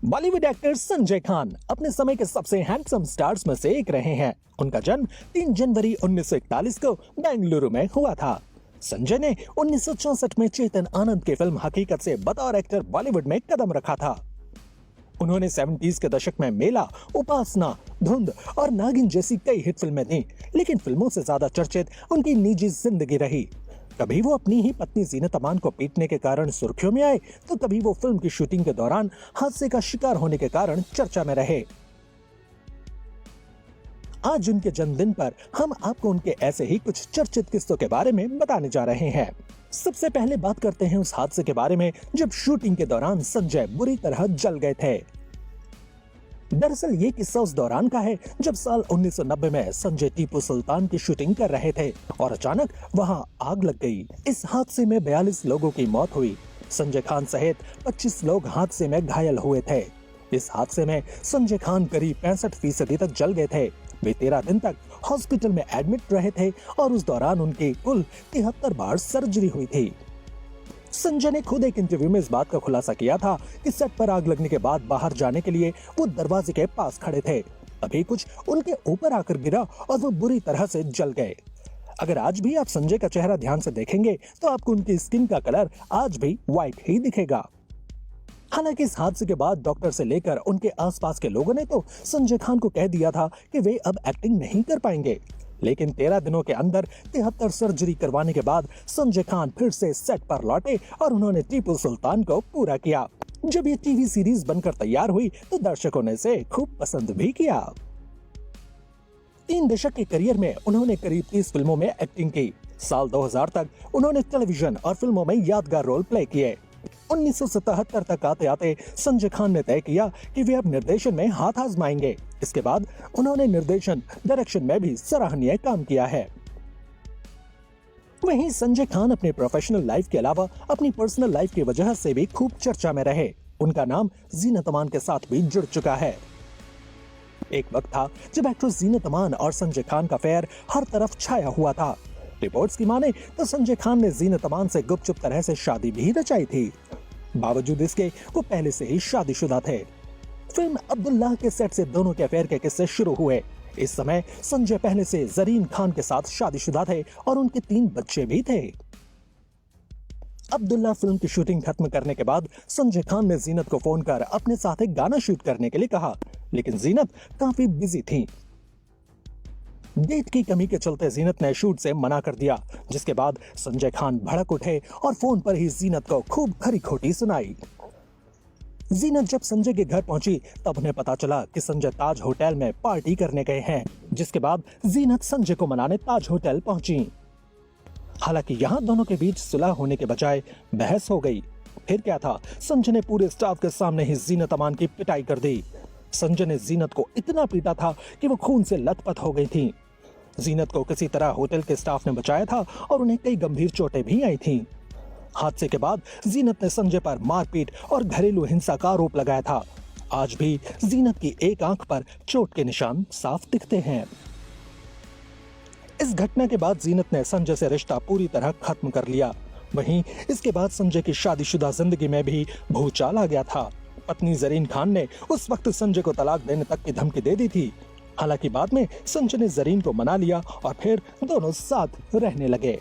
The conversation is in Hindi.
बॉलीवुड एक्टर संजय खान अपने समय के सबसे हैंडसम स्टार्स में से एक रहे हैं। उनका जन्म 3 जनवरी 1941 को बेंगलुरु में हुआ था। संजय ने 1964 में चेतन आनंद की फिल्म हकीकत से बतौर एक्टर बॉलीवुड में कदम रखा था। उन्होंने 70s के दशक में मेला, उपासना, धुंध और नागिन जैसी कई हिट फिल्में दी, लेकिन फिल्मों से ज्यादा चर्चित उनकी निजी जिंदगी रही। कभी वो अपनी ही पत्नी जीनत अमान को पीटने के कारण सुर्खियों में आए, तो कभी वो फिल्म की शूटिंग के दौरान हादसे का शिकार होने के कारण चर्चा में रहे। आज उनके जन्मदिन पर हम आपको उनके ऐसे ही कुछ चर्चित किस्सों के बारे में बताने जा रहे हैं। सबसे पहले बात करते हैं उस हादसे के बारे में जब शूटिंग के दौरान संजय बुरी तरह जल गए थे। दरअसल ये किस्सा उस दौरान का है जब साल 1990 में संजय टीपू सुल्तान की शूटिंग कर रहे थे और अचानक वहां आग लग गई। इस हादसे में 42 लोगों की मौत हुई। संजय खान सहित 25 लोग हादसे में घायल हुए थे। इस हादसे में संजय खान करीब 65% तक जल गए थे। वे 13 दिन तक हॉस्पिटल में एडमिट रहे थे और उस दौरान उनकी कुल 73 बार सर्जरी हुई थी। संजय ने खुद एक इंटरव्यू में इस बात का खुलासा किया था कि सेट पर आग लगने के बाद बाहर जाने के लिए वो दरवाजे के पास खड़े थे, तभी कुछ उनके ऊपर आकर गिरा और वो बुरी तरह से जल गए। अगर आज भी आप संजय का चेहरा ध्यान से देखेंगे तो आपको उनकी स्किन का कलर आज भी व्हाइट ही दिखेगा। हालांकि इस हादसे के बाद डॉक्टर से लेकर उनके आसपास के लोगों ने तो संजय खान को कह दिया था कि वे अब एक्टिंग नहीं कर पाएंगे, लेकिन 13 दिनों के अंदर 73 सर्जरी करवाने के बाद संजय खान फिर से सेट पर लौटे और उन्होंने टीपू सुल्तान को पूरा किया। जब ये टीवी सीरीज बनकर तैयार हुई तो दर्शकों ने इसे खूब पसंद भी किया। 3 दशक के करियर में उन्होंने करीब 30 फिल्मों में एक्टिंग की। साल 2000 तक उन्होंने टेलीविजन और फिल्मों में यादगार रोल प्ले किए। 1977 तक आते आते संजय खान ने तय किया कि वे अब निर्देशन में हाथ आजमाएंगे। इसके बाद उन्होंने निर्देशन, डायरेक्शन में भी सराहनीय काम किया है। वहीं संजय खान अपने प्रोफेशनल लाइफ के अलावा अपनी पर्सनल लाइफ की वजह से भी खूब चर्चा में रहे। उनका नाम जीनत अमान के साथ भी जुड़ चुका है। एक वक्त था जब एक्ट्रेस जीनत अमान और संजय खान का अफेयर हर तरफ छाया हुआ था। रिपोर्ट्स की माने तो संजय खान ने जीनत अमान से गुपचुप तरह से शादी भी रचाई थी। बावजूद इसके वो पहले से ही शादीशुदा थे। फिल्म अब्दुल्लाह के सेट से दोनों के अफेयर के किस्से शुरू हुए। इस समय संजय पहले से जरीन खान के साथ शादीशुदा थे और उनके 3 बच्चे भी थे। अब्दुल्ला फिल्म की शूटिंग खत्म करने के बाद संजय खान ने जीनत को फोन कर अपने साथ एक गाना शूट करने के लिए कहा, लेकिन जीनत काफी बिजी थी। डेट की कमी के चलते जीनत ने शूट से मना कर दिया, जिसके बाद संजय खान भड़क उठे और फोन पर ही जीनत को खूब खरी खोटी सुनाई। जीनत जब संजय के घर पहुंची तब उन्हें पता चला कि संजय ताज होटल में पार्टी करने गए हैं, जिसके बाद जीनत संजय को मनाने ताज होटल पहुंची। हालांकि यहाँ दोनों के बीच सुलह होने के बजाय बहस हो गई। फिर क्या था, संजय ने पूरे स्टाफ के सामने ही जीनत अमान की पिटाई कर दी। संजय ने जीनत को इतना पीटा था कि वो खून से लथपथ हो गई थी। जीनत को किसी तरह होटल के स्टाफ ने बचाया था और उन्हें कई गंभीर चोटें भी आई थीं। हादसे के बाद जीनत ने संजय पर मारपीट और घरेलू हिंसा का आरोप लगाया था। आज भी जीनत की एक आंख पर चोट के निशान साफ दिखते हैं। इस घटना के बाद जीनत ने संजय से रिश्ता पूरी तरह खत्म कर लिया। वहीं इसके बाद संजय की शादीशुदा जिंदगी में भी भूचाल आ गया था। पत्नी जरीन खान ने उस वक्त संजय को तलाक देने तक की धमकी दे दी थी। हालांकि बाद में संजय ने जरीन को मना लिया और फिर दोनों साथ रहने लगे।